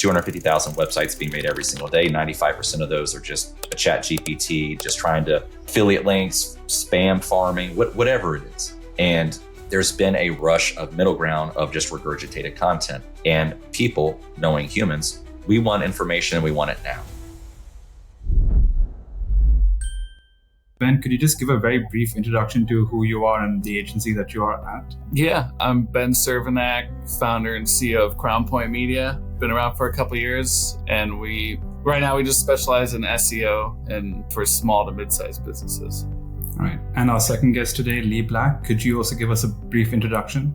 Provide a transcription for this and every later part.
250,000 websites being made every single day. 95% of those are just a chat GPT, just trying to affiliate links, spam farming, whatever it is. And there's been a rush of middle ground of just regurgitated content. And people, knowing humans, we want information and we want it now. Ben, could you just give a very brief introduction to who you are and the agency that you are at? Yeah, I'm Ben Cservenyak, founder and CEO of CrownPoint Media. Been around for a couple of years, and right now we just specialize in SEO and for small to mid-sized businesses. All right. And our second guest today, Lee Black. Could you also give us a brief introduction?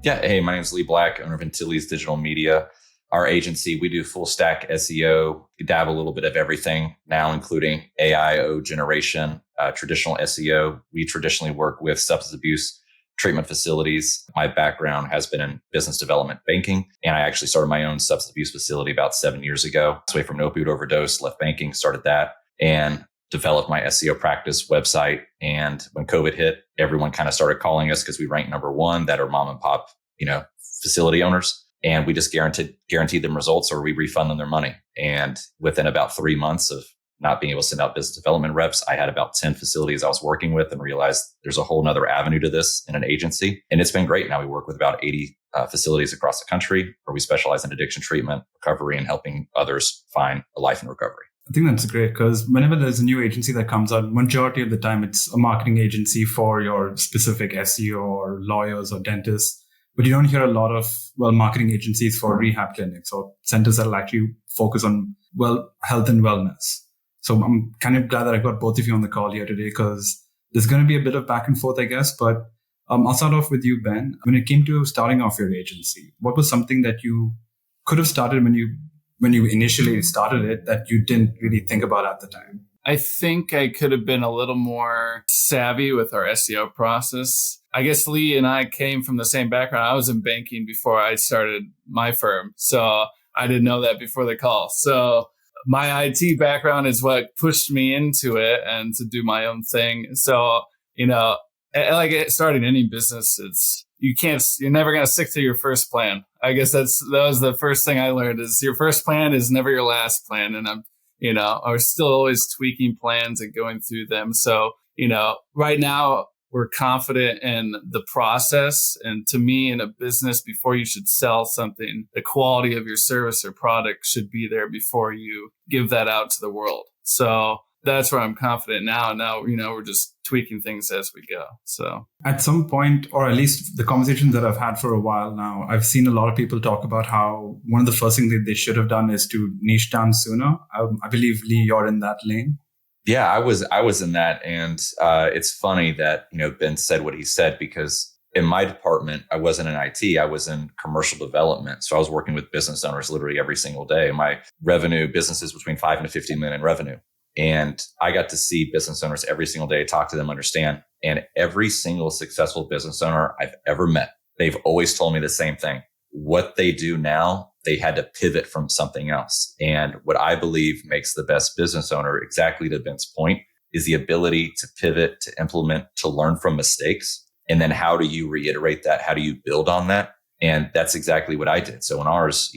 Yeah. Hey, my name is Lee Black, owner of Antilles Digital Media. Our agency, we do full stack SEO. We dabble a little bit of everything now, including AIO generation, traditional SEO. We traditionally work with substance abuse treatment facilities. My background has been in business development banking, and I actually started my own substance abuse facility about 7 years ago. Away from an opioid overdose, left banking, started that, and developed my SEO practice website. And when COVID hit, everyone kind of started calling us because we ranked number one that are mom and pop, facility owners. And we just guaranteed them results, or we refund them their money. And within about 3 months of not being able to send out business development reps, I had about 10 facilities I was working with and realized there's a whole nother avenue to this in an agency. And it's been great. Now we work with about 80 facilities across the country where we specialize in addiction treatment, recovery, and helping others find a life in recovery. I think that's great because whenever there's a new agency that comes out, majority of the time it's a marketing agency for your specific SEO or lawyers or dentists. But you don't hear a lot of, marketing agencies for rehab clinics or centers that will actually focus on, health and wellness. So I'm kind of glad that I got both of you on the call here today because there's going to be a bit of back and forth, I guess. But I'll start off with you, Ben. When it came to starting off your agency, what was something that you could have started when you initially started it that you didn't really think about at the time? I think I could have been a little more savvy with our SEO process. I guess Lee and I came from the same background. I was in banking before I started my firm. So I didn't know that before the call. So my IT background is what pushed me into it and to do my own thing. So, like starting any business, you're never going to stick to your first plan. I guess that was the first thing I learned is your first plan is never your last plan. And I was still always tweaking plans and going through them. So, right now we're confident in the process. And to me, in a business, before you should sell something, the quality of your service or product should be there before you give that out to the world. So that's where I'm confident now. Now, we're just tweaking things as we go. So at some point, or at least the conversations that I've had for a while now, I've seen a lot of people talk about how one of the first things that they should have done is to niche down sooner. I believe, Lee, you're in that lane. Yeah, I was in that. And it's funny that, Ben said what he said, because in my department, I wasn't in IT, I was in commercial development. So I was working with business owners literally every single day. My business is between 5 and 50 million in revenue. And I got to see business owners every single day, talk to them, understand. And every single successful business owner I've ever met, they've always told me the same thing. What they do now, they had to pivot from something else. And what I believe makes the best business owner, exactly to Ben's point, is the ability to pivot, to implement, to learn from mistakes. And then how do you reiterate that? How do you build on that? And that's exactly what I did. So in ours,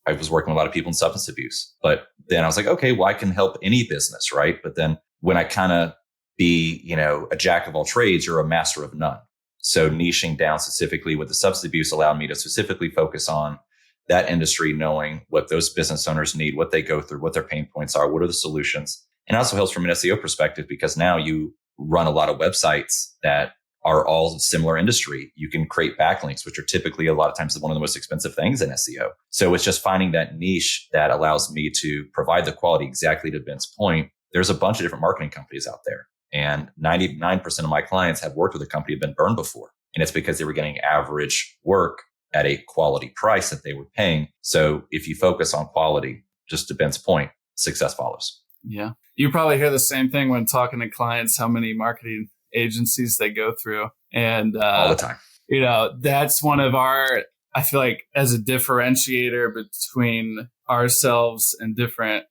I was working with a lot of people in substance abuse, but then I was like, okay, well, I can help any business, right? But then when I kind of be, a jack of all trades, you're a master of none. So niching down specifically with the substance abuse allowed me to specifically focus on that industry, knowing what those business owners need, what they go through, what their pain points are, what are the solutions. And it also helps from an SEO perspective, because now you run a lot of websites that are all similar industry. You can create backlinks, which are typically a lot of times one of the most expensive things in SEO. So it's just finding that niche that allows me to provide the quality. Exactly to Ben's point, there's a bunch of different marketing companies out there. And 99% of my clients have worked with a company that have been burned before. And it's because they were getting average work at a quality price that they were paying. So if you focus on quality, just to Ben's point, success follows. Yeah. You probably hear the same thing when talking to clients, how many marketing agencies they go through. And all the time. That's one of our, I feel like, as a differentiator between ourselves and different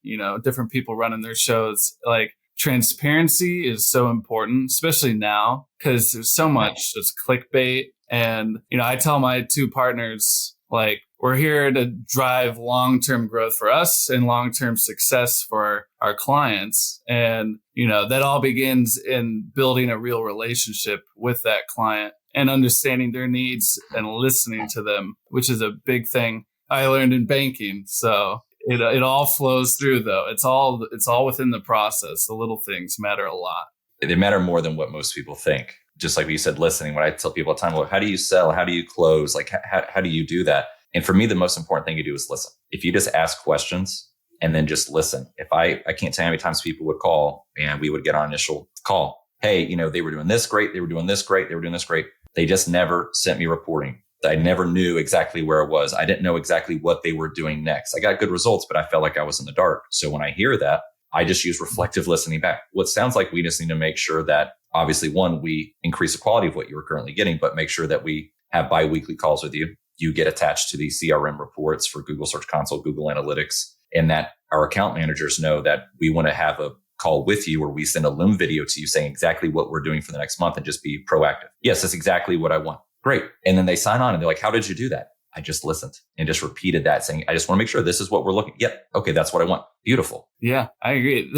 people running their shows, like transparency is so important, especially now, because there's so much just clickbait. And, I tell my two partners, like, we're here to drive long-term growth for us and long-term success for our clients. And, that all begins in building a real relationship with that client and understanding their needs and listening to them, which is a big thing I learned in banking. So it all flows through, though. It's all within the process. The little things matter a lot. They matter more than what most people think. Just like you said, listening. When I tell people all the time, well, how do you sell? How do you close? Like, how do you do that? And for me, the most important thing you do is listen. If you just ask questions and then just listen. If I can't tell you how many times people would call and we would get on initial call. Hey, they were doing this great. They were doing this great. They were doing this great. They just never sent me reporting. I never knew exactly where it was. I didn't know exactly what they were doing next. I got good results, but I felt like I was in the dark. So when I hear that, I just use reflective listening back. What sounds like we just need to make sure that obviously, one, we increase the quality of what you're currently getting, but make sure that we have bi-weekly calls with you. You get attached to the CRM reports for Google Search Console, Google Analytics, and that our account managers know that we want to have a call with you where we send a Loom video to you saying exactly what we're doing for the next month and just be proactive. Yes, that's exactly what I want. Great. And then they sign on and they're like, how did you do that? I just listened and just repeated that saying, I just want to make sure this is what we're looking. Yep. Okay. That's what I want. Beautiful. Yeah, I agree.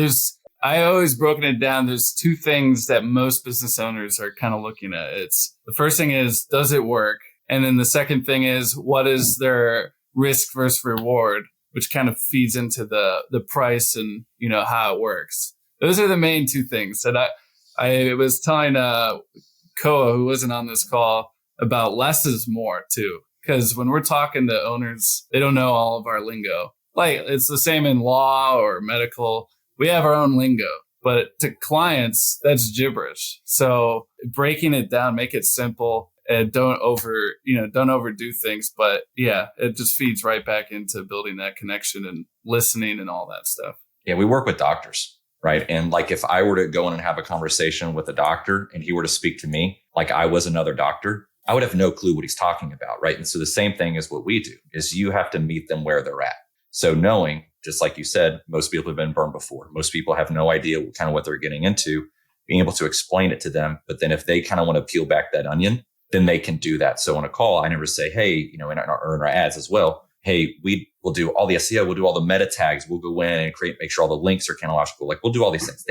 I always broken it down. There's two things that most business owners are kind of looking at. It's the first thing is, does it work? And then the second thing is, what is their risk versus reward, which kind of feeds into the price and, how it works. Those are the main two things that I was telling Koa, who wasn't on this call, about less is more too. Because when we're talking to owners, they don't know all of our lingo. Like it's the same in law or medical. We have our own lingo, but to clients, that's gibberish. So breaking it down, make it simple and don't overdo things. But yeah, it just feeds right back into building that connection and listening and all that stuff. Yeah, we work with doctors, right? And like if I were to go in and have a conversation with a doctor and he were to speak to me like I was another doctor, I would have no clue what he's talking about, right? And so the same thing is what we do is you have to meet them where they're at. So knowing, just like you said, most people have been burned before. Most people have no idea what they're getting into, being able to explain it to them. But then if they kind of want to peel back that onion, then they can do that. So on a call, I never say, hey, in our ads as well, hey, we'll do all the SEO, we'll do all the meta tags, we'll go in and make sure all the links are chronological. Like we'll do all these things.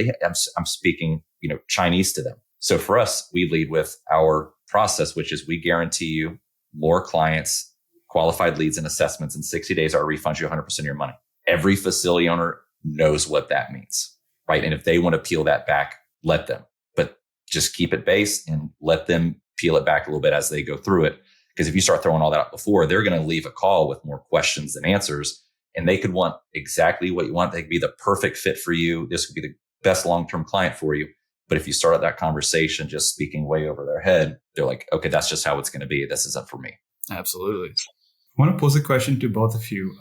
I'm speaking, Chinese to them. So for us, we lead with our process, which is we guarantee you more clients, qualified leads and assessments in 60 days, or refund you 100% of your money. Every facility owner knows what that means, right? And if they want to peel that back, let them, but just keep it base and let them peel it back a little bit as they go through it. Because if you start throwing all that out before, they're going to leave a call with more questions than answers. And they could want exactly what you want. They could be the perfect fit for you. This could be the best long-term client for you. But if you start out that conversation just speaking way over their head, they're like, okay, that's just how it's going to be. This isn't for me. Absolutely. I want to pose a question to both of you.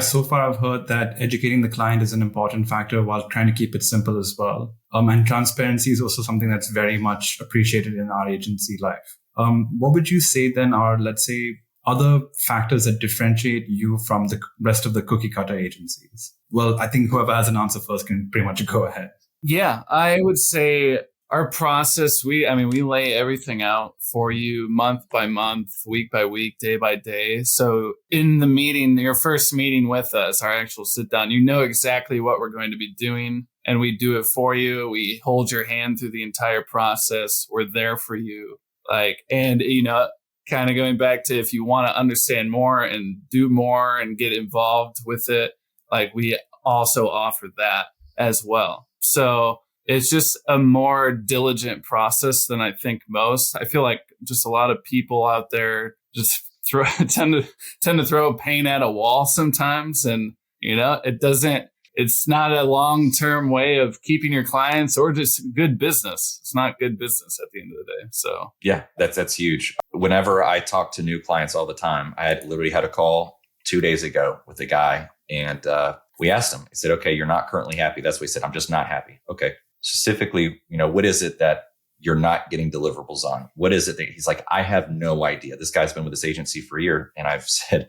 So far I've heard that educating the client is an important factor while trying to keep it simple as well. And transparency is also something that's very much appreciated in our agency life. What would you say then are, let's say, other factors that differentiate you from the rest of the cookie cutter agencies? Well, I think whoever has an answer first can pretty much go ahead. Yeah, I would say our process, we lay everything out for you month by month, week by week, day by day. So in the meeting, your first meeting with us, our actual sit down, you know exactly what we're going to be doing and we do it for you. We hold your hand through the entire process. We're there for you. Kind of going back to if you want to understand more and do more and get involved with it, like we also offer that as well. So it's just a more diligent process than I think most. I feel like just a lot of people out there just tend to throw paint at a wall sometimes. And, it's not a long-term way of keeping your clients or just good business. It's not good business at the end of the day. So yeah, that's huge. Whenever I talk to new clients all the time, I literally had a call 2 days ago with a guy and we asked him, I said, okay, you're not currently happy. That's what he said. I'm just not happy. Okay. Specifically, what is it that you're not getting deliverables on? What is it that he's like, I have no idea. This guy's been with this agency for a year. And I've said,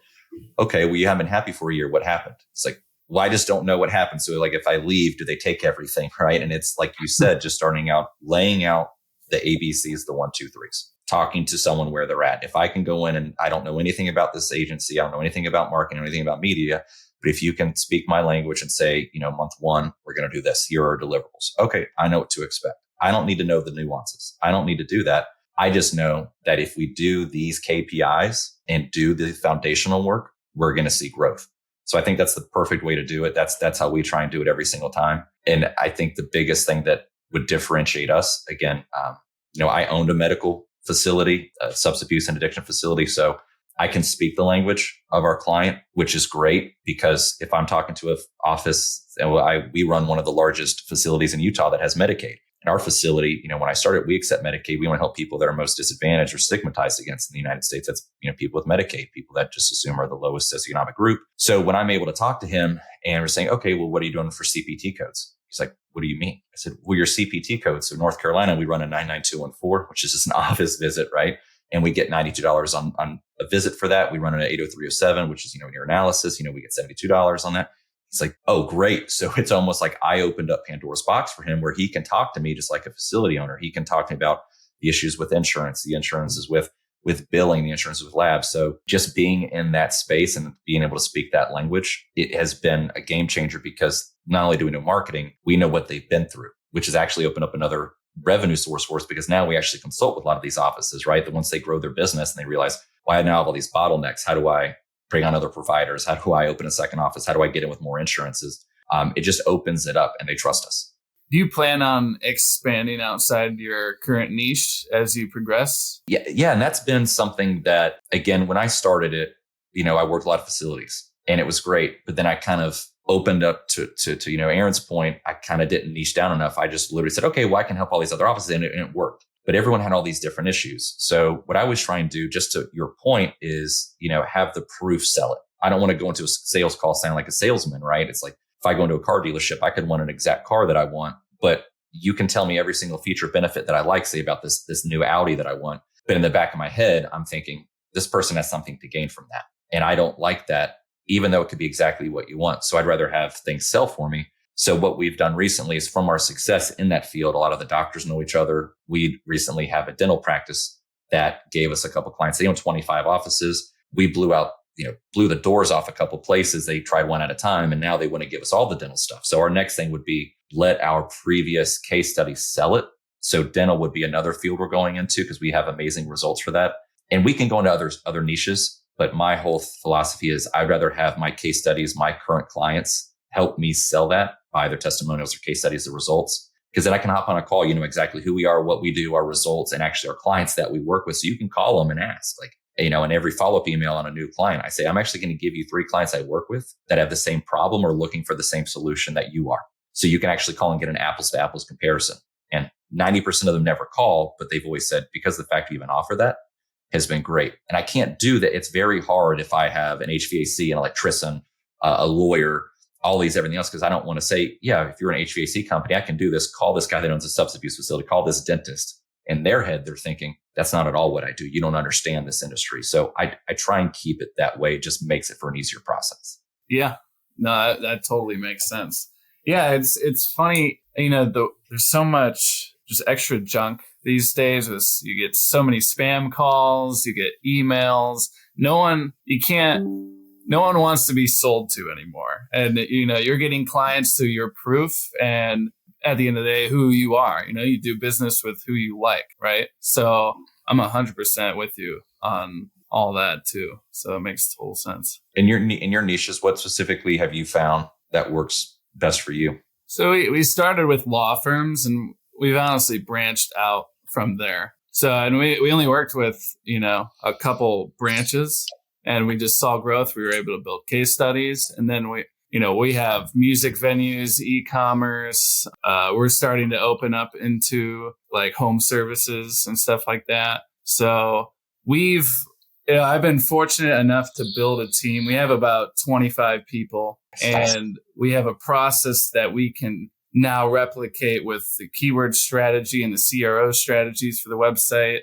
okay, well, you haven't been happy for a year. What happened? It's like, well, I just don't know what happened. So like, if I leave, do they take everything? Right. And it's like you said, just starting out, laying out the ABCs, the 1, 2, 3s. talking to someone where they're at. If I can go in and I don't know anything about this agency, I don't know anything about marketing, anything about media, but if you can speak my language and say, month one, we're going to do this. Here are deliverables. Okay, I know what to expect. I don't need to know the nuances. I don't need to do that. I just know that if we do these KPIs and do the foundational work, we're going to see growth. So I think that's the perfect way to do it. That's how we try and do it every single time. And I think the biggest thing that would differentiate us, again, I owned a medical facility, a substance abuse and addiction facility. So I can speak the language of our client, which is great because if I'm talking to an office, we run one of the largest facilities in Utah that has Medicaid. In our facility, when I started, we accept Medicaid. We want to help people that are most disadvantaged or stigmatized against in the United States. That's, people with Medicaid, people that just assume are the lowest socioeconomic group. So when I'm able to talk to him and we're saying, okay, well, what are you doing for CPT codes? He's like, what do you mean? I said, well, your CPT codes. So North Carolina, we run a 99214, which is just an office visit, right? And we get $92 on a visit for that. We run an 80307, which is, urinalysis, we get $72 on that. He's like, oh, great. So it's almost like I opened up Pandora's box for him where he can talk to me just like a facility owner. He can talk to me about the issues with insurance. The insurance is with billing, the insurance is with labs. So just being in that space and being able to speak that language, it has been a game changer because not only do we know marketing, we know what they've been through, which has actually opened up another revenue source for us because now we actually consult with a lot of these offices, right? That once they grow their business and they realize, well, I now have all these bottlenecks. How do I bring on other providers? How do I open a second office? How do I get in with more insurances? It just opens it up and they trust us. Do you plan on expanding outside your current niche as you progress? Yeah. And that's been something that, again, when I started it, I worked a lot of facilities and it was great. But then I kind of opened up to Aaron's point, I kind of didn't niche down enough. I just literally said, okay, well, I can help all these other offices and it worked. But everyone had all these different issues. So what I was trying to do, just to your point, is, have the proof sell it. I don't want to go into a sales call sounding like a salesman, right? It's like if I go into a car dealership, I could want an exact car that I want, but you can tell me every single feature benefit that I like, say about this new Audi that I want. But in the back of my head, I'm thinking this person has something to gain from that. And I don't like that, even though it could be exactly what you want. So I'd rather have things sell for me. So what we've done recently is from our success in that field, a lot of the doctors know each other. We recently have a dental practice that gave us a couple of clients. They own 25 offices. We blew the doors off a couple of places. They tried one at a time and now they want to give us all the dental stuff. So our next thing would be let our previous case studies sell it. So dental would be another field we're going into because we have amazing results for that. And we can go into other niches, but my whole philosophy is I'd rather have my case studies, my current clients help me sell that by their testimonials or case studies, the results, because then I can hop on a call, exactly who we are, what we do, our results, and actually our clients that we work with. So you can call them and ask, like, in every follow-up email on a new client, I say, I'm actually going to give you 3 clients I work with that have the same problem or looking for the same solution that you are. So you can actually call and get an apples to apples comparison. And 90% of them never call, but they've always said, because the fact we even offer that has been great. And I can't do that. It's very hard if I have an HVAC, an electrician, a lawyer, all these, everything else, because I don't want to say, yeah, if you're an HVAC company, I can do this. Call this guy that owns a substance abuse facility, call this dentist. In their head, they're thinking, that's not at all what I do. You don't understand this industry. So I try and keep it that way. It just makes it for an easier process. Yeah, no, that totally makes sense. Yeah, it's funny, there's so much just extra junk these days. You get so many spam calls, you get emails. No one wants to be sold to anymore. And, you're getting clients through your proof and at the end of the day, who you are. You do business with who you like, right? So I'm 100% with you on all that too. So it makes total sense. In your niches, what specifically have you found that works best for you? So we started with law firms and we've honestly branched out from there. So, and we only worked with, a couple branches and we just saw growth. We were able to build case studies. And then we have music venues, e-commerce. We're starting to open up into like home services and stuff like that. So I've been fortunate enough to build a team. We have about 25 people and we have a process that we can now replicate with the keyword strategy and the CRO strategies for the website,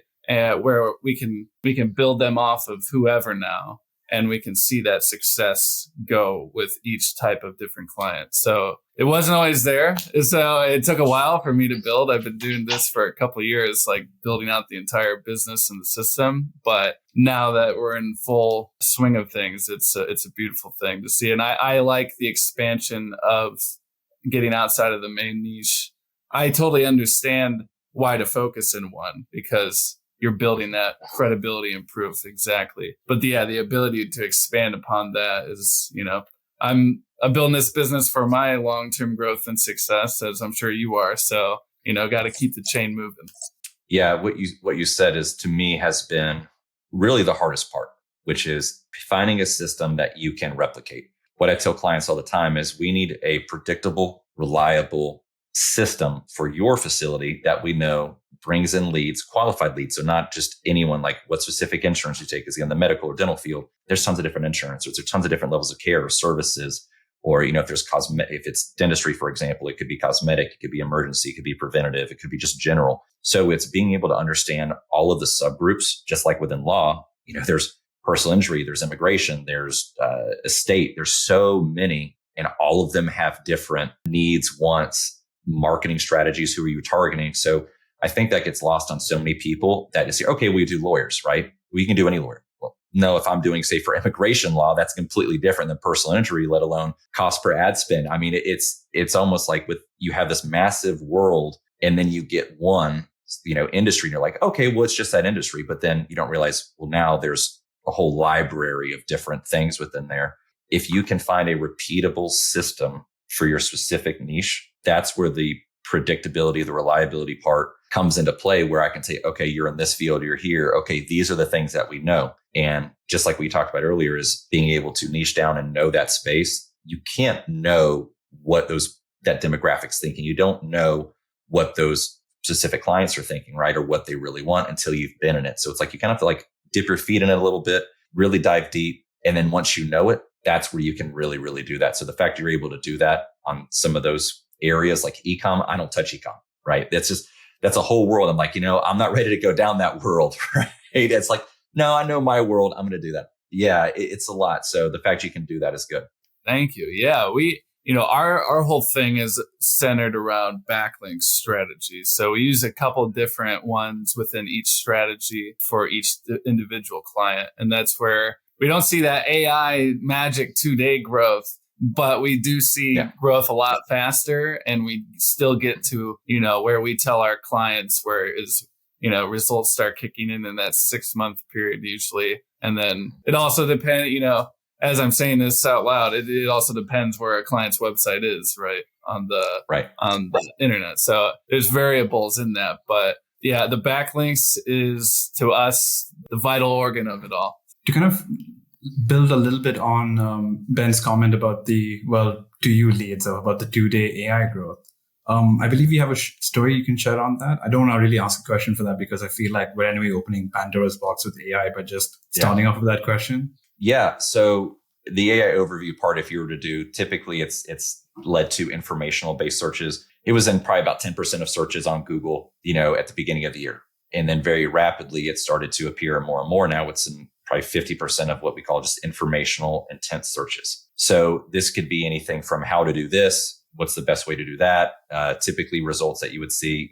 where we can build them off of whoever now. And we can see that success go with each type of different client. So it wasn't always there. So it took a while for me to build. I've been doing this for a couple of years, like building out the entire business and the system. But now that we're in full swing of things, it's a beautiful thing to see. And I like the expansion of getting outside of the main niche. I totally understand why to focus in one, because you're building that credibility and proof. Exactly. But the ability to expand upon that is, I'm building this business for my long-term growth and success, as I'm sure you are. So, got to keep the chain moving. Yeah. What you said is, to me, has been really the hardest part, which is finding a system that you can replicate. What I tell clients all the time is we need a predictable, reliable system for your facility that we know brings in leads, qualified leads. So not just anyone, like what specific insurance you take. Is he in the medical or dental field? There's tons of different insurance. There's tons of different levels of care or services. Or, if there's if it's dentistry, for example, it could be cosmetic, it could be emergency, it could be preventative, it could be just general. So it's being able to understand all of the subgroups, just like within law. There's personal injury, there's immigration, there's estate. There's so many, and all of them have different needs, wants, marketing strategies. Who are you targeting? So I think that gets lost on so many people that is, okay, we do lawyers, right? We can do any lawyer. Well, no, if I'm doing, say, for immigration law, that's completely different than personal injury, let alone cost per ad spend. I mean, it's almost like you have this massive world, and then you get one, industry, and you're like, okay, well, it's just that industry. But then you don't realize, well, now there's a whole library of different things within there. If you can find a repeatable system for your specific niche, that's where the predictability, the reliability part comes into play, where I can say, okay, you're in this field, you're here. Okay, these are the things that we know. And just like we talked about earlier, is being able to niche down and know that space. You can't know what that demographic's thinking. You don't know what those specific clients are thinking, right? Or what they really want until you've been in it. So it's like you kind of have to like dip your feet in it a little bit, really dive deep. And then once you know it, that's where you can really, really do that. So the fact you're able to do that on some of those areas like e-com, I don't touch e-com, right? That's a whole world. I'm like, I'm not ready to go down that world, right? It's like, no, I know my world. I'm going to do that. Yeah, it's a lot. So the fact you can do that is good. Thank you. Yeah, our whole thing is centered around backlinks strategies. So we use a couple different ones within each strategy for each individual client. And that's where we don't see that AI magic 2-day growth, but we do see growth a lot faster. And we still get to, where we tell our clients where is, results start kicking in that 6-month period usually. And then it also depends, as I'm saying this out loud, it also depends where a client's website is, right? On the internet. So there's variables in that. But yeah, the backlinks is to us the vital organ of it all. To kind of build a little bit on Ben's comment about to you leads, about the 2-day AI growth. I believe you have a story you can share on that. I don't want to really ask a question for that because I feel like we're anyway opening Pandora's box with AI by just starting off with that question. Yeah. So the AI overview part, if you were to do, typically it's led to informational based searches. It was in probably about 10% of searches on Google, at the beginning of the year. And then very rapidly, it started to appear more and more. Now it's in probably 50% of what we call just informational intent searches. So this could be anything from how to do this, what's the best way to do that? Typically results that you would see,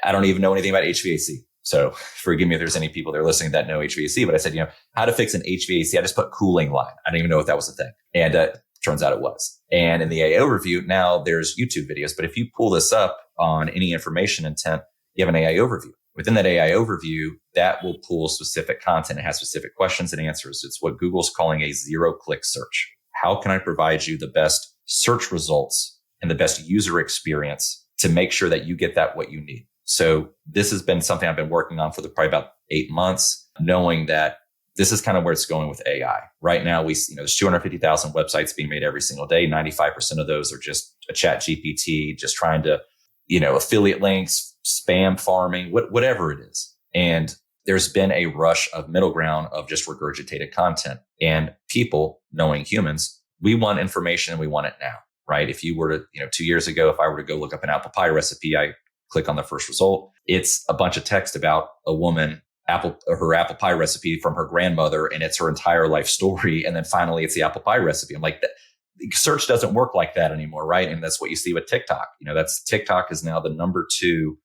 I don't even know anything about HVAC. So forgive me if there's any people that are listening that know HVAC, but I said, how to fix an HVAC. I just put cooling line. I didn't even know if that was a thing. And turns out it was. And in the AI overview, now there's YouTube videos. But if you pull this up on any information intent, you have an AI overview. Within that AI overview, that will pull specific content. It has specific questions and answers. It's what Google's calling a 0-click search. How can I provide you the best search results and the best user experience to make sure that you get what you need? So this has been something I've been working on for probably about 8 months, knowing that this is kind of where it's going with AI. Right now, there's 250,000 websites being made every single day. 95% of those are just a chat GPT, just trying to, affiliate links, spam farming, whatever it is. And there's been a rush of middle ground of just regurgitated content. And people, knowing humans, we want information and we want it now, right? If you were to, 2 years ago, if I were to go look up an apple pie recipe, I click on the first result. It's a bunch of text about a woman her apple pie recipe from her grandmother, and it's her entire life story. And then finally it's the apple pie recipe. I'm like, search doesn't work like that anymore, right? And that's what you see with TikTok. TikTok is now the number 2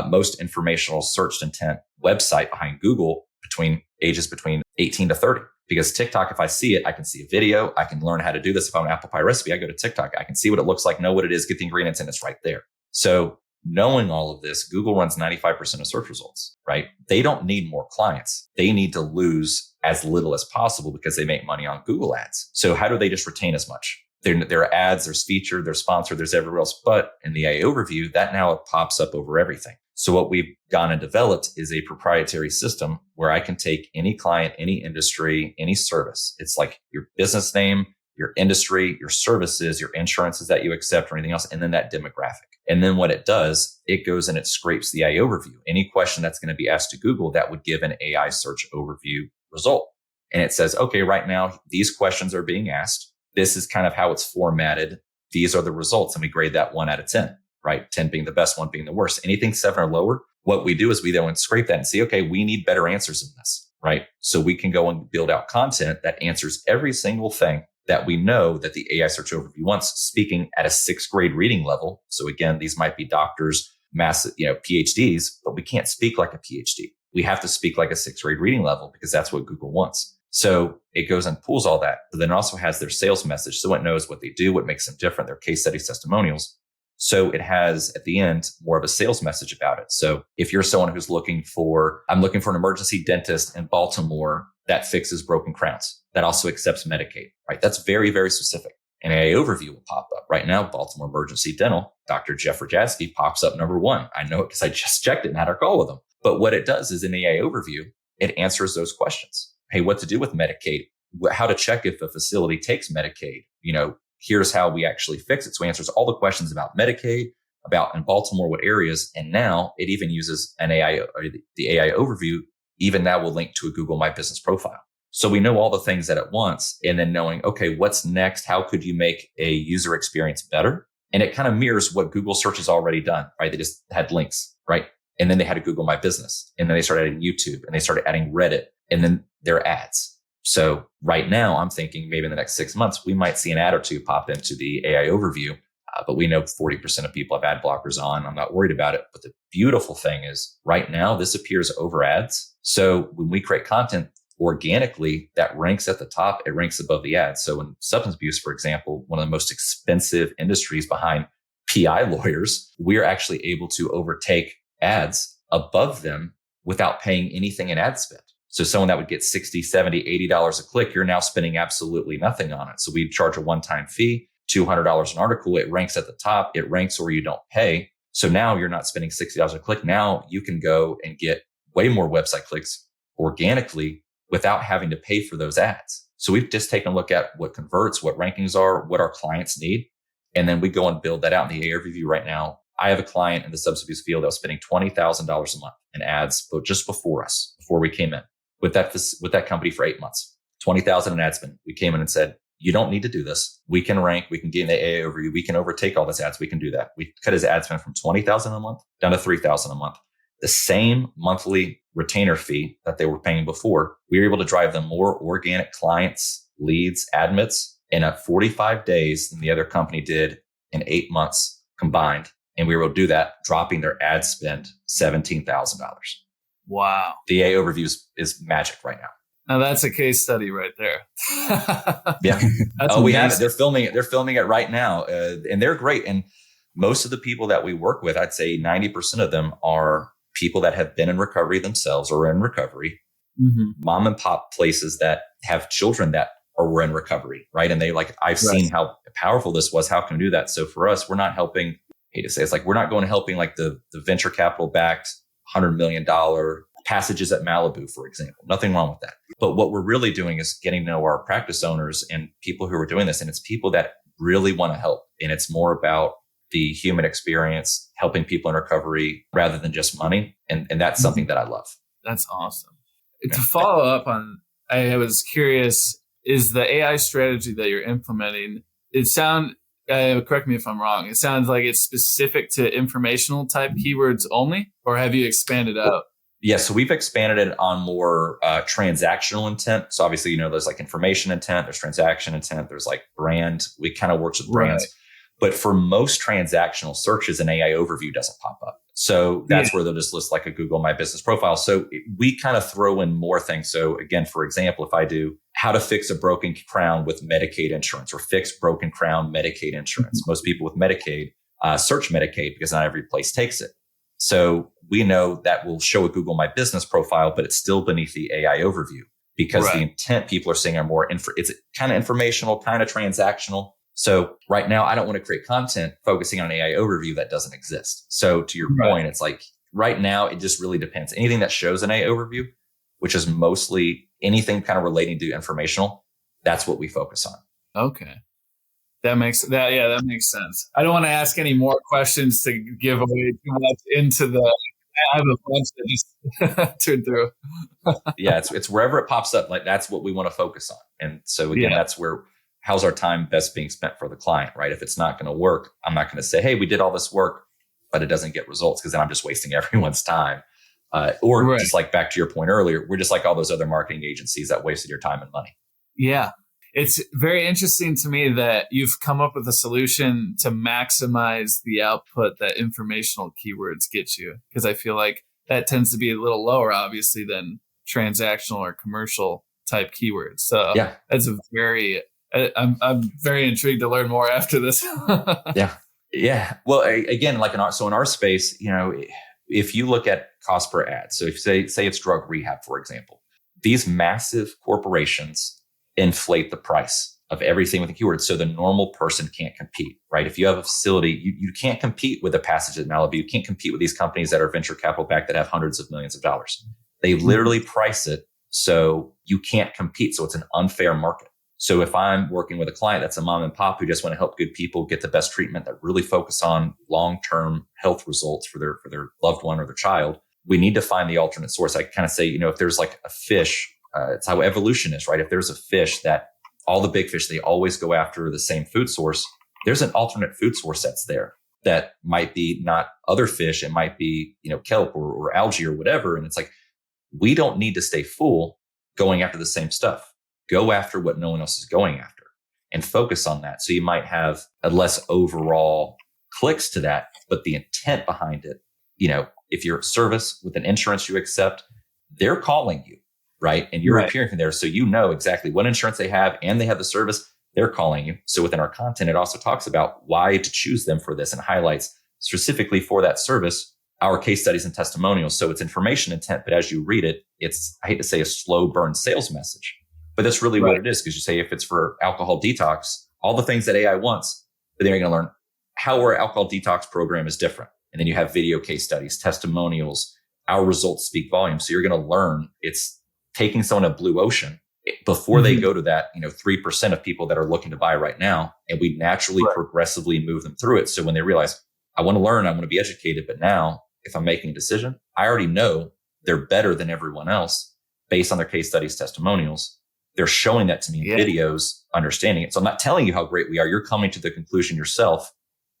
most informational search intent website behind Google between 18 to 30. Because TikTok, if I see it, I can see a video. I can learn how to do this. If I'm an apple pie recipe, I go to TikTok. I can see what it looks like, know what it is, get the ingredients, and it's right there. So knowing all of this, Google runs 95% of search results, right? They don't need more clients. They need to lose as little as possible because they make money on Google ads. So how do they just retain as much? There are ads, there's featured, there's sponsored, there's everywhere else. But in the AI overview, that now pops up over everything. So what we've gone and developed is a proprietary system where I can take any client, any industry, any service. It's like your business name, your industry, your services, your insurances that you accept, or anything else, and then that demographic. And then what it does, it goes and it scrapes the AI overview. Any question that's going to be asked to Google, that would give an AI search overview result. And it says, okay, right now, these questions are being asked. This is kind of how it's formatted. These are the results. And we grade that 1 out of 10. Right? 10 being the best, 1 being the worst. Anything 7 or lower, what we do is we then scrape that and see, okay, we need better answers in this, right? So we can go and build out content that answers every single thing that we know that the AI search overview wants, speaking at a 6th grade reading level. So again, these might be doctors, massive, PhDs, but we can't speak like a PhD. We have to speak like a 6th grade reading level because that's what Google wants. So it goes and pulls all that, but then also has their sales message. So it knows what they do, what makes them different, their case studies, testimonials. So it has at the end more of a sales message about it. So if you're someone who's I'm looking for an emergency dentist in Baltimore that fixes broken crowns, that also accepts Medicaid, right? That's very, very specific. An AI overview will pop up. Right now, Baltimore Emergency Dental, Dr. Jeff Rajadzki pops up number 1. I know it because I just checked it and had our call with him. But what it does is in the AI overview, it answers those questions. Hey, what to do with Medicaid? How to check if a facility takes Medicaid? Here's how we actually fix it. So it answers all the questions about Medicaid, about in Baltimore, what areas. And now it even uses an AI, or the AI overview, even now will link to a Google My Business profile. So we know all the things that it wants, and then knowing, okay, what's next? How could you make a user experience better? And it kind of mirrors what Google search has already done, right? They just had links, right? And then they had a Google My Business, and then they started adding YouTube, and they started adding Reddit, and then their ads. So right now, I'm thinking maybe in the next 6 months, we might see an ad or 2 pop into the AI overview, but we know 40% of people have ad blockers on. I'm not worried about it. But the beautiful thing is right now, this appears over ads. So when we create content organically, that ranks at the top, it ranks above the ads. So in substance abuse, for example, one of the most expensive industries behind PI lawyers, we're actually able to overtake ads above them without paying anything in ad spend. So someone that would get $60, $70, $80 a click, you're now spending absolutely nothing on it. So we charge a one-time fee, $200 an article. It ranks at the top. It ranks where you don't pay. So now you're not spending $60 a click. Now you can go and get way more website clicks organically without having to pay for those ads. So we've just taken a look at what converts, what rankings are, what our clients need. And then we go and build that out in the AI overview right now. I have a client in the substance abuse field that was spending $20,000 a month in ads, but just before we came in. With that company for 8 months, 20,000 in ad spend. We came in and said, you don't need to do this. We can rank, we can get in the AI overview, we can overtake all this ads. We can do that. We cut his ad spend from 20,000 a month down to 3,000 a month. The same monthly retainer fee that they were paying before, we were able to drive them more organic clients, leads, admits in 45 days than the other company did in 8 months combined. And we were able to do that, dropping their ad spend $17,000. Wow. The AI overview is magic right now. Now that's a case study right there. Yeah. That's we have it. amazing. They're filming it right now. And they're great. And most of the people that we work with, I'd say 90% of them are people that have been in recovery themselves or in recovery, mom and pop places that have children that were in recovery, right? And I've seen how powerful this was. How can we do that? So for us, we're not helping, I hate to say, it's like, we're not going to helping like the venture capital backed $100 million passages at Malibu, for example. Nothing wrong with that. But what we're really doing is getting to know our practice owners and people who are doing this. And it's people that really want to help. And it's more about the human experience, helping people in recovery rather than just money. And that's something that I love. That's awesome. To follow up on, I was curious, is the AI strategy that you're implementing, correct me if I'm wrong, it sounds like it's specific to informational type keywords only, or have you expanded out? Yeah, so we've expanded it on more transactional intent. So obviously, there's like information intent, there's transaction intent, there's like brand. We kind of works with brands. Right. But for most transactional searches, an AI overview doesn't pop up. So that's where they'll just list like a Google My Business profile. So we kind of throw in more things. So again, for example, if I do how to fix a broken crown with Medicaid insurance or fix broken crown Medicaid insurance, most people with Medicaid search Medicaid because not every place takes it. So we know that will show a Google My Business profile, but it's still beneath the AI overview because the intent people are seeing are more, it's kind of informational, kind of transactional. So right now, I don't want to create content focusing on an AI overview that doesn't exist. So to your point, it's like right now, it just really depends. Anything that shows an AI overview, which is mostly anything kind of relating to informational, that's what we focus on. Okay. That makes sense. I don't want to ask any more questions to give away too much into I have a bunch that just turned through. Yeah, it's wherever it pops up, like that's what we want to focus on. And so again, that's where, how's our time best being spent for the client, right? If it's not going to work, I'm not going to say, hey, we did all this work, but it doesn't get results because then I'm just wasting everyone's time. Just like back to your point earlier, we're just like all those other marketing agencies that wasted your time and money. Yeah. It's very interesting to me that you've come up with a solution to maximize the output that informational keywords get you. Because I feel like that tends to be a little lower, obviously, than transactional or commercial type keywords. So that's I'm very intrigued to learn more after this. Yeah. Well, again, like in our space, if you look at cost per ad, so if say it's drug rehab, for example, these massive corporations inflate the price of everything with the keywords. So the normal person can't compete, right? If you have a facility, you can't compete with a Passage at Malibu. You can't compete with these companies that are venture capital backed that have hundreds of millions of dollars. They literally price it so you can't compete. So it's an unfair market. So if I'm working with a client that's a mom and pop who just want to help good people get the best treatment, that really focus on long-term health results for their loved one or their child, we need to find the alternate source. I kind of say, if there's like a fish, it's how evolution is, right? If there's a fish that all the big fish, they always go after the same food source, there's an alternate food source that's there that might be not other fish. It might be, kelp or algae or whatever. And it's like, we don't need to stay full going after the same stuff. Go after what no one else is going after and focus on that. So you might have a less overall clicks to that, but the intent behind it, if you're a service with an insurance you accept, they're calling you, right? And you're appearing from there. So you know exactly what insurance they have and they have the service, they're calling you. So within our content, it also talks about why to choose them for this and highlights specifically for that service, our case studies and testimonials. So it's information intent, but as you read it, it's, I hate to say, a slow burn sales message. But that's really what it is. Because you say if it's for alcohol detox, all the things that AI wants, but then you're going to learn how our alcohol detox program is different. And then you have video case studies, testimonials, our results speak volumes. So you're going to learn it's taking someone a blue ocean before they go to that, 3% of people that are looking to buy right now. And we naturally progressively move them through it. So when they realize, I want to learn, I want to be educated, but now if I'm making a decision, I already know they're better than everyone else based on their case studies, testimonials. They're showing that to me in videos, understanding it. So I'm not telling you how great we are. You're coming to the conclusion yourself.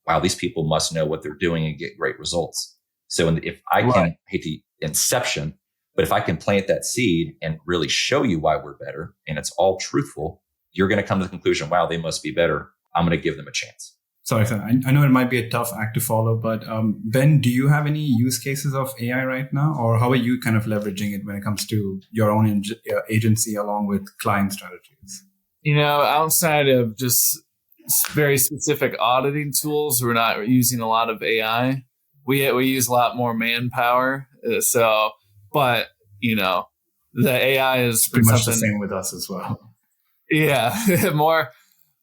Wow, these people must know what they're doing and get great results. So if I can, I hate the inception, but if I can plant that seed and really show you why we're better and it's all truthful, you're going to come to the conclusion, wow, they must be better. I'm going to give them a chance. Sorry, sir. I know it might be a tough act to follow, but Ben, do you have any use cases of AI right now? Or how are you kind of leveraging it when it comes to your own agency along with client strategies? Outside of just very specific auditing tools, we're not using a lot of AI. We use a lot more manpower. But the AI is pretty much the same with us as well. Yeah, more.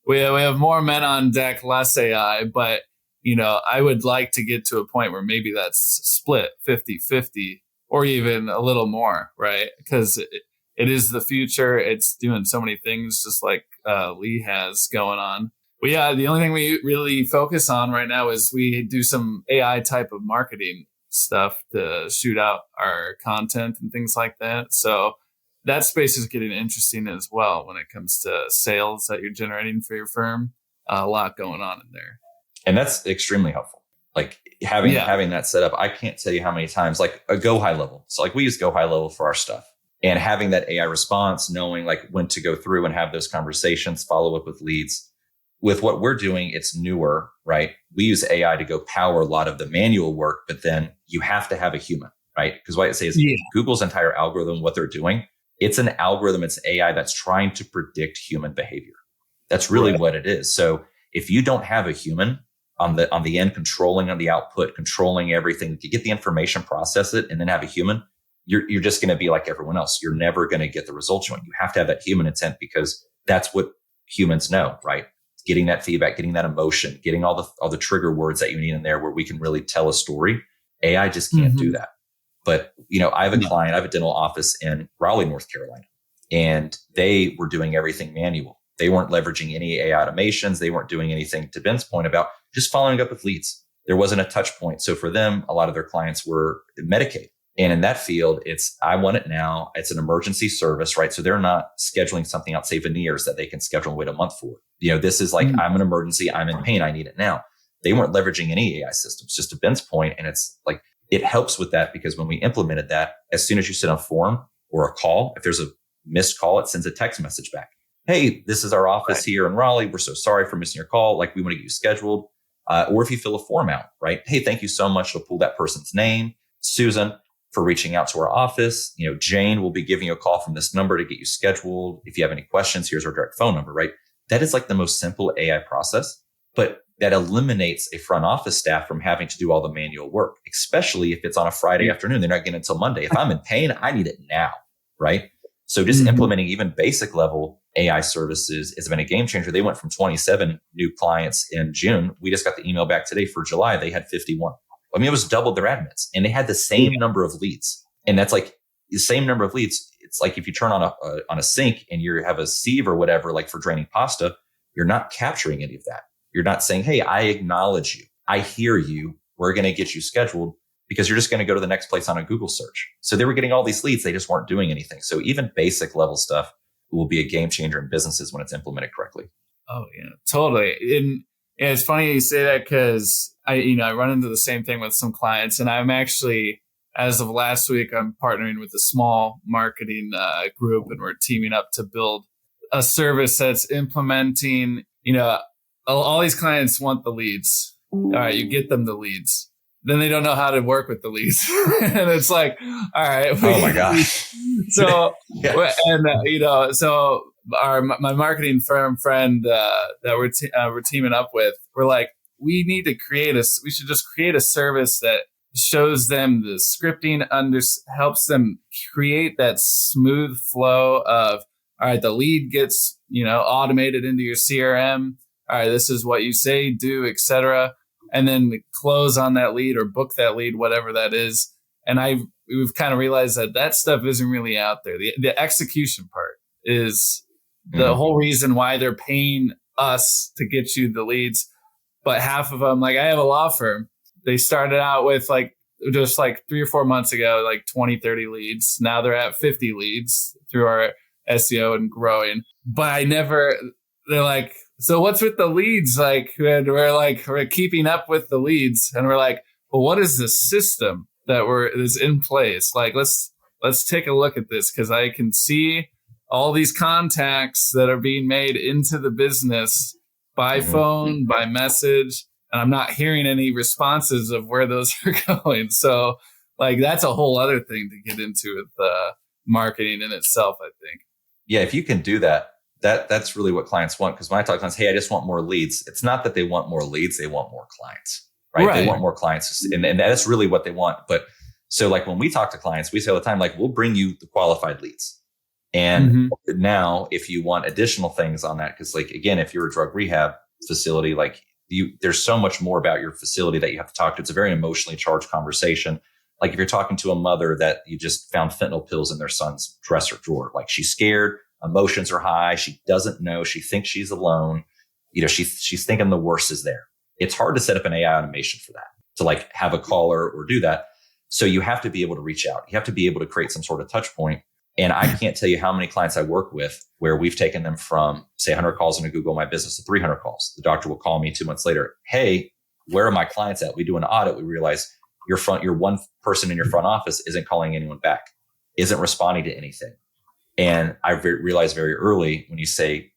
We have more men on deck, less AI, but, I would like to get to a point where maybe that's split 50-50 or even a little more, right? Because it is the future. It's doing so many things just like Lee has going on. The only thing we really focus on right now is we do some AI type of marketing stuff to shoot out our content and things like that. So that space is getting interesting as well when it comes to sales that you're generating for your firm. A lot going on in there. And that's extremely helpful. Like having that set up, I can't tell you how many times, like a Go High Level. So like we use Go High Level for our stuff, and having that AI response, knowing like when to go through and have those conversations, follow up with leads. With what we're doing, it's newer, right? We use AI to go power a lot of the manual work, but then you have to have a human, right? Because what I say is Google's entire algorithm, what they're doing, it's an algorithm, it's AI that's trying to predict human behavior. That's really what it is. So if you don't have a human on the end, controlling on the output, controlling everything, to get the information, process it, and then have a human, you're just going to be like everyone else. You're never going to get the results you want. You have to have that human intent, because that's what humans know, right? Getting that feedback, getting that emotion, getting all the trigger words that you need in there where we can really tell a story. AI just can't do that. But, I have a client, I have a dental office in Raleigh, North Carolina, and they were doing everything manual. They weren't leveraging any AI automations. They weren't doing anything, to Ben's point, about just following up with leads. There wasn't a touch point. So for them, a lot of their clients were Medicaid. And in that field, it's, I want it now. It's an emergency service, right? So they're not scheduling something out, say veneers, that they can schedule and wait a month for. This is like, I'm an emergency, I'm in pain, I need it now. They weren't leveraging any AI systems, just to Ben's point. And it's like, it helps with that, because when we implemented that, as soon as you sit on a form or a call, if there's a missed call, it sends a text message back. Hey, this is our office here in Raleigh. We're so sorry for missing your call. Like, we want to get you scheduled. Or if you fill a form out, right? Hey, thank you so much. We'll pull that person's name, Susan, for reaching out to our office. Jane will be giving you a call from this number to get you scheduled. If you have any questions, here's our direct phone number, right? That is like the most simple AI process, but that eliminates a front office staff from having to do all the manual work, especially if it's on a Friday afternoon. They're not getting it until Monday. If I'm in pain, I need it now, right? So just implementing even basic level AI services has been a game changer. They went from 27 new clients in June. We just got the email back today for July. They had 51. I mean, it was double their admins, and they had the same number of leads. And that's like the same number of leads. It's like if you turn on a sink and you have a sieve or whatever, like for draining pasta, you're not capturing any of that. You're not saying, hey, I acknowledge you. I hear you. We're going to get you scheduled, because you're just going to go to the next place on a Google search. So they were getting all these leads. They just weren't doing anything. So even basic level stuff will be a game changer in businesses when it's implemented correctly. Oh, yeah, totally. And it's funny you say that, because I run into the same thing with some clients, and I'm actually, as of last week, I'm partnering with a small marketing group, and we're teaming up to build a service that's implementing, all these clients want the leads. All right, you get them the leads. Then they don't know how to work with the leads. And it's like, all right. Oh my gosh. So, and, so my marketing firm friend that we're teaming up with, we're like, we should just create a service that shows them the scripting, helps them create that smooth flow of, all right, the lead gets, automated into your CRM. All right, this is what you say, do, etc. And then close on that lead or book that lead, whatever that is. And we've kind of realized that stuff isn't really out there. The execution part is the whole reason why they're paying us to get you the leads. But half of them, like I have a law firm, they started out with just 3 or 4 months ago, 20, 30 leads. Now they're at 50 leads through our SEO and growing. But they're like, so what's with the leads? And we're keeping up with the leads, and we're like, well, what is the system that is in place? Let's take a look at this, because I can see all these contacts that are being made into the business by phone, by message, and I'm not hearing any responses of where those are going. So that's a whole other thing to get into with marketing in itself, I think. Yeah, if you can do that, that's really what clients want. Because when I talk to clients, hey, I just want more leads. It's not that they want more leads; they want more clients, right? They want more clients, and that's really what they want. But so, when we talk to clients, we say all the time, we'll bring you the qualified leads. And now, if you want additional things on that, because again, if you're a drug rehab facility, there's so much more about your facility that you have to talk to. It's a very emotionally charged conversation. If you're talking to a mother that you just found fentanyl pills in their son's dresser drawer, she's scared. Emotions are high. She doesn't know. She thinks she's alone. She's thinking the worst is there. It's hard to set up an AI automation for that, to have a caller or do that. So you have to be able to reach out. You have to be able to create some sort of touch point. And I can't tell you how many clients I work with where we've taken them from, say, 100 calls into Google My Business to 300 calls. The doctor will call me 2 months later. Hey, where are my clients at? We do an audit. We realize your one person in your front office isn't calling anyone back, isn't responding to anything. And I realized very early when you say,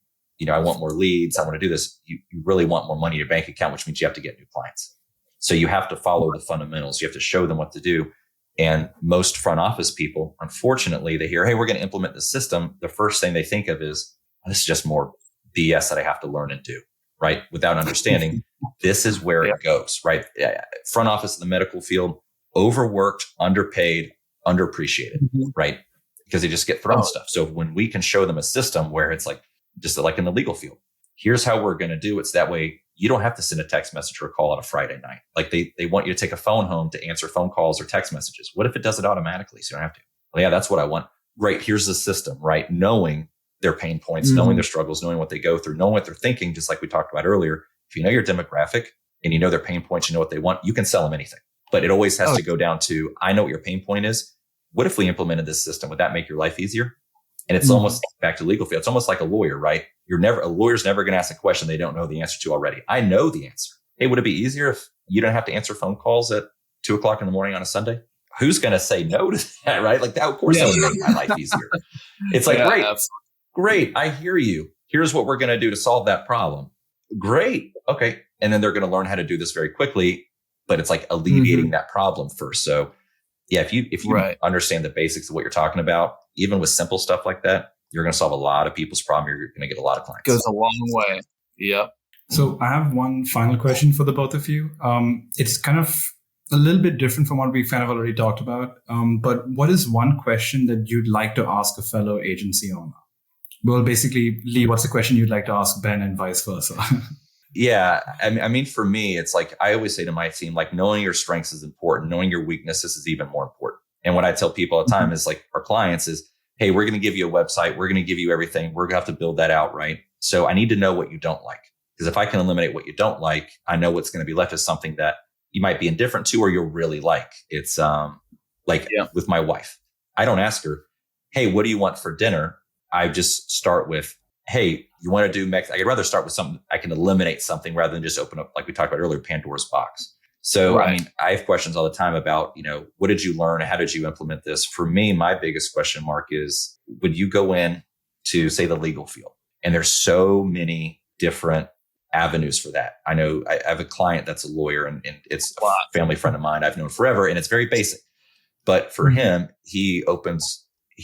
I want more leads, I want to do this, you really want more money in your bank account, which means you have to get new clients. So you have to follow the fundamentals. You have to show them what to do. And most front office people, unfortunately, they hear, hey, we're going to implement the system. The first thing they think of is, this is just more BS that I have to learn and do, right? Without understanding, this is where it goes, right? Front office in the medical field, overworked, underpaid, underappreciated, right? Because they just get thrown stuff. So when we can show them a system where it's like, just like in the legal field, here's how we're going to do it. It's that way you don't have to send a text message or a call on a Friday night. Like they want you to take a phone home to answer phone calls or text messages. What if it does it automatically so you don't have to? Well, yeah, that's what I want. Great. Here's the system, right? Knowing their pain points, knowing their struggles, knowing what they go through, knowing what they're thinking, just like we talked about earlier. If you know your demographic and you know their pain points, you know what they want, you can sell them anything. But it always has to go down to, I know what your pain point is. What if we implemented this system? Would that make your life easier? And it's almost back to legal field. It's almost like a lawyer, right? A lawyer's never going to ask a question they don't know the answer to already. I know the answer. Hey, would it be easier if you don't have to answer phone calls at 2:00 in the morning on a Sunday? Who's going to say no to that, right? Like that, of course, that would make my life easier. It's like, great. I hear you. Here's what we're going to do to solve that problem. Great. Okay. And then they're going to learn how to do this very quickly, but it's like alleviating that problem first. So yeah, if you understand the basics of what you're talking about, even with simple stuff like that, you're going to solve a lot of people's problem. You're going to get a lot of clients. Goes a long way. Yep. So I have one final question for the both of you. It's kind of a little bit different from what we've kind of already talked about. But what is one question that you'd like to ask a fellow agency owner? Well, basically, Lee, what's the question you'd like to ask Ben and vice versa? Yeah. I mean, for me, it's like, I always say to my team, like knowing your strengths is important. Knowing your weaknesses is even more important. And what I tell people all the time is like our clients is, hey, we're going to give you a website. We're going to give you everything. We're going to have to build that out. Right. So I need to know what you don't like, because if I can eliminate what you don't like, I know what's going to be left is something that you might be indifferent to, or you'll really like. It's with my wife, I don't ask her, hey, what do you want for dinner? I just start with, hey, you want to do I'd rather start with something I can eliminate something rather than just open up, like we talked about earlier, Pandora's box. So, I mean, I have questions all the time about, what did you learn? How did you implement this? For me, my biggest question mark is, would you go in to, say, the legal field? And there's so many different avenues for that. I know I have a client that's a lawyer and it's a family friend of mine I've known forever, and it's very basic. But for him, he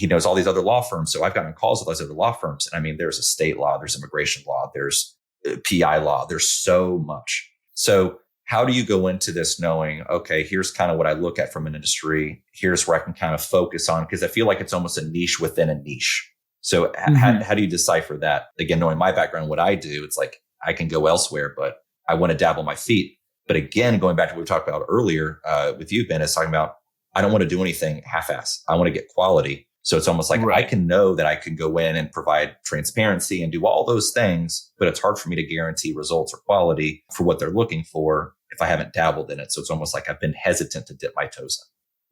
knows all these other law firms. So I've gotten calls with those other law firms. And I mean, there's estate law, there's immigration law, there's PI law, there's so much. So how do you go into this knowing, okay, here's kind of what I look at from an industry. Here's where I can kind of focus on, because I feel like it's almost a niche within a niche. So how do you decipher that? Again, knowing my background, what I do, it's like I can go elsewhere, but I want to dabble my feet. But again, going back to what we talked about earlier with you, Ben, is talking about, I don't want to do anything half-ass. I want to get quality. So it's almost like I can know that I can go in and provide transparency and do all those things, but it's hard for me to guarantee results or quality for what they're looking for if I haven't dabbled in it. So it's almost like I've been hesitant to dip my toes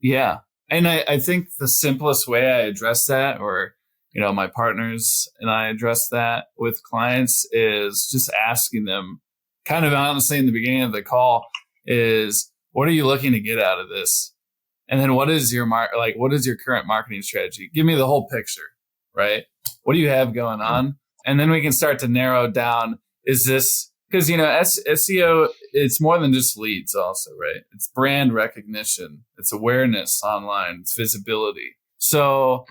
in. Yeah. And I think the simplest way I address that, or, my partners and I address that with clients, is just asking them kind of honestly in the beginning of the call is, what are you looking to get out of this? And then what is your what is your current marketing strategy? Give me the whole picture, right? What do you have going on? And then we can start to narrow down, is this, because, SEO, it's more than just leads also, right? It's brand recognition. It's awareness online. It's visibility. So,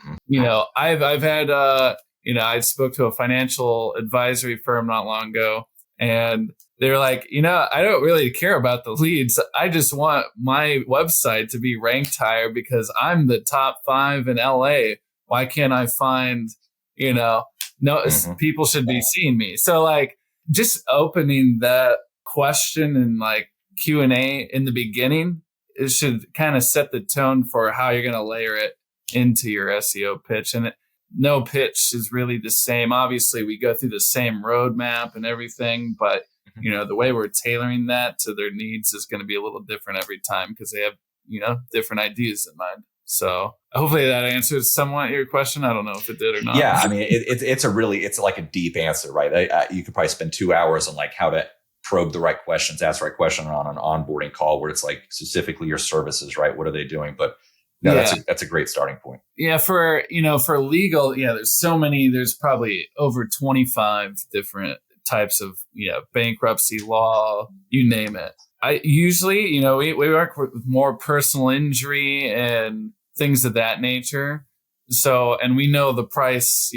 I've had, I spoke to a financial advisory firm not long ago, and they're like, I don't really care about the leads. I just want my website to be ranked higher because I'm the top 5 in LA. Why can't I find, people should be seeing me. So like just opening that question and like Q&A in the beginning, it should kind of set the tone for how you're going to layer it into your SEO pitch. And no pitch is really the same. Obviously, we go through the same roadmap and everything, but the way we're tailoring that to their needs is going to be a little different every time because they have, different ideas in mind. So hopefully that answers somewhat your question. I don't know if it did or not. Yeah. I mean, it's like a deep answer, right? You could probably spend 2 hours on like how to probe the right questions, ask the right question on an onboarding call where it's like specifically your services, right? What are they doing? But no, that's a great starting point. Yeah. For legal, there's probably over 25 different types of, bankruptcy law, you name it. I usually, we work with more personal injury and things of that nature. So, and we know the price,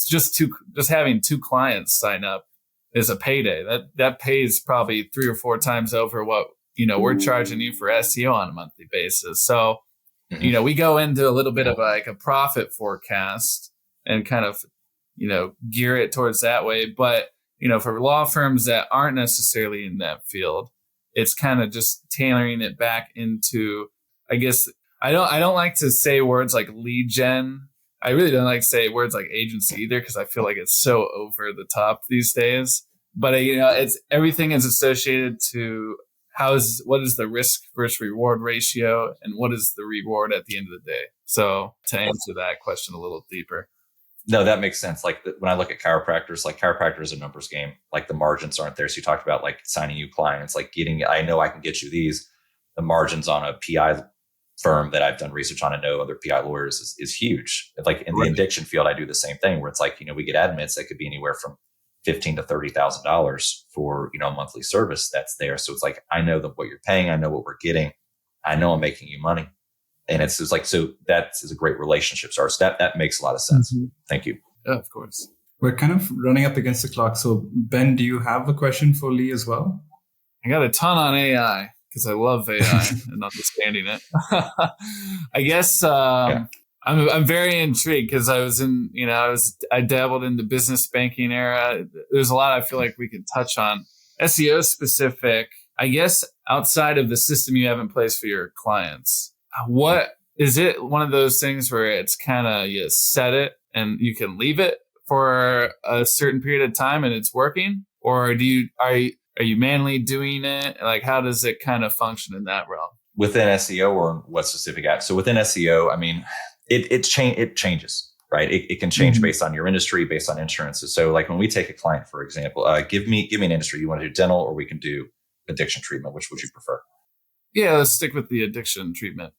just having 2 clients sign up is a payday. That pays probably 3 or 4 times over what, we're charging you for SEO on a monthly basis. So, we go into a little bit of like a profit forecast and kind of, gear it towards that way. But, for law firms that aren't necessarily in that field, it's kind of just tailoring it back into, I guess, I don't like to say words like lead gen. I really don't like to say words like agency either, because I feel like it's so over the top these days. But, it's everything is associated to what is the risk versus reward ratio, and what is the reward at the end of the day? So to answer that question a little deeper. No, that makes sense. Like when I look at chiropractors, like chiropractor is a numbers game. Like the margins aren't there. So you talked about like signing you clients, like I know I can get you these. The margins on a PI firm that I've done research on and know other PI lawyers is huge. Like in the addiction field, I do the same thing where it's like, we get admits that could be anywhere from $15,000 to $30,000 for, a monthly service that's there. So it's like, I know what you're paying. I know what we're getting. I know I'm making you money. And it's just like, so that is a great relationship start. So that makes a lot of sense. Mm-hmm. Thank you. Yeah, of course. We're kind of running up against the clock. So Ben, do you have a question for Lee as well? I got a ton on AI because I love AI and understanding it. I guess I'm very intrigued because I was in, I dabbled in the business banking era. There's a lot I feel like we could touch on. SEO specific, I guess, outside of the system you have in place for your clients. What is it? One of those things where it's kind of, you set it and you can leave it for a certain period of time and it's working? Or are you manually doing it? Like, how does it kind of function in that realm? Within SEO or what specific app? So within SEO, I mean, it changes, right? It can change based on your industry, based on insurances. So like when we take a client, for example, give me an industry. You want to do dental, or we can do addiction treatment. Which would you prefer? Yeah, let's stick with the addiction treatment.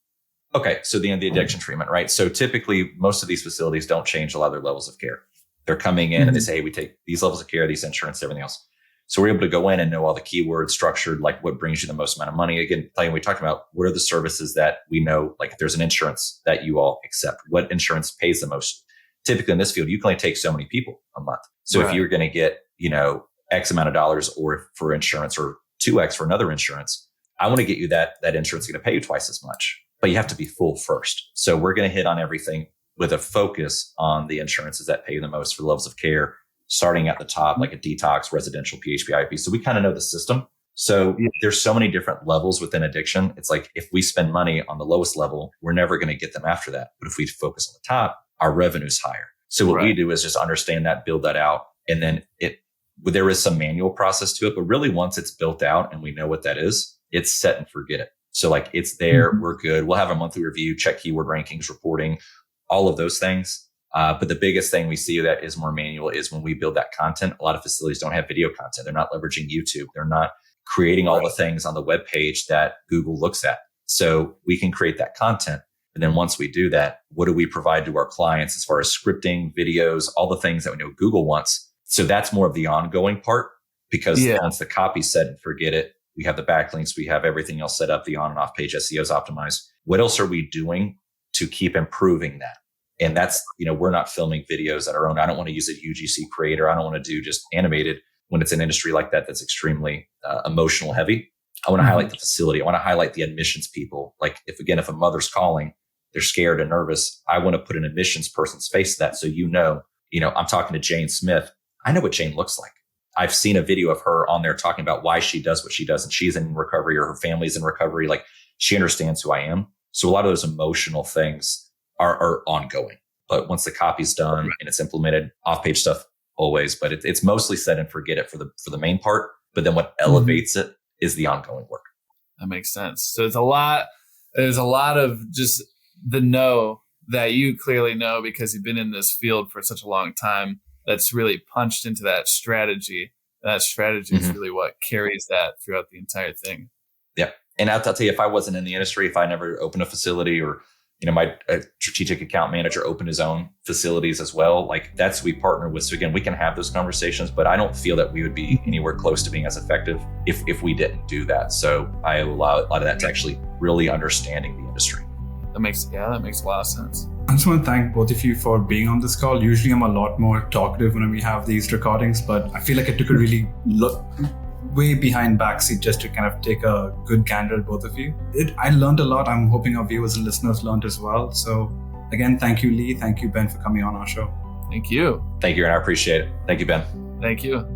Okay. So the addiction treatment, right? So typically most of these facilities don't change a lot of their levels of care. They're coming in and they say, hey, we take these levels of care, these insurance, everything else. So we're able to go in and know all the keywords structured, like what brings you the most amount of money. Again, we talked about what are the services that we know, like if there's an insurance that you all accept, what insurance pays the most. Typically in this field, you can only take so many people a month. So if you're going to get, X amount of dollars or for insurance or 2X for another insurance, I want to get you that insurance is going to pay you twice as much, but you have to be full first. So we're going to hit on everything with a focus on the insurances that pay you the most for levels of care, starting at the top, like a detox, residential, PHP, IP. So we kind of know the system. So there's so many different levels within addiction. It's like if we spend money on the lowest level, we're never going to get them after that. But if we focus on the top, our revenue's higher. So what we do is just understand that, build that out. And then there is some manual process to it, but really once it's built out and we know what that is, it's set and forget it. So like it's there, we're good. We'll have a monthly review, check keyword rankings, reporting, all of those things. But the biggest thing we see that is more manual is when we build that content. A lot of facilities don't have video content. They're not leveraging YouTube. They're not creating all the things on the web page that Google looks at. So we can create that content. And then once we do that, what do we provide to our clients as far as scripting, videos, all the things that we know Google wants? So that's more of the ongoing part, because once the copy's set and forget it, we have the backlinks, we have everything else set up, the on and off page SEO is optimized. What else are we doing to keep improving that? And that's, we're not filming videos at our own. I don't want to use a UGC creator. I don't want to do just animated when it's an industry like that that's extremely emotional heavy. I want to highlight the facility. I want to highlight the admissions people. Like if a mother's calling, they're scared and nervous. I want to put an admissions person's face to that. So, I'm talking to Jane Smith. I know what Jane looks like. I've seen a video of her on there talking about why she does what she does, and she's in recovery or her family's in recovery. Like she understands who I am. So a lot of those emotional things are ongoing. But once the copy's done and it's implemented, off-page stuff always, but it's mostly set and forget it for the main part. But then what elevates it is the ongoing work. That makes sense. So there's a lot of just the know that you clearly know because you've been in this field for such a long time. That's really punched into that strategy That strategy is really what carries that throughout the entire thing. Yeah. And I'll tell you, if I wasn't in the industry, if I never opened a facility, or my strategic account manager opened his own facilities as well, like that's who we partner with. So again, we can have those conversations, but I don't feel that we would be anywhere close to being as effective if we didn't do that. So I owe a lot of that to actually really understanding the industry. That makes a lot of sense. I just want to thank both of you for being on this call. Usually I'm a lot more talkative when we have these recordings, but I feel like I took a really way behind backseat just to kind of take a good gander at both of you. I learned a lot. I'm hoping our viewers and listeners learned as well. So again, thank you, Lee. Thank you, Ben, for coming on our show. Thank you. Thank you, and I appreciate it. Thank you, Ben. Thank you.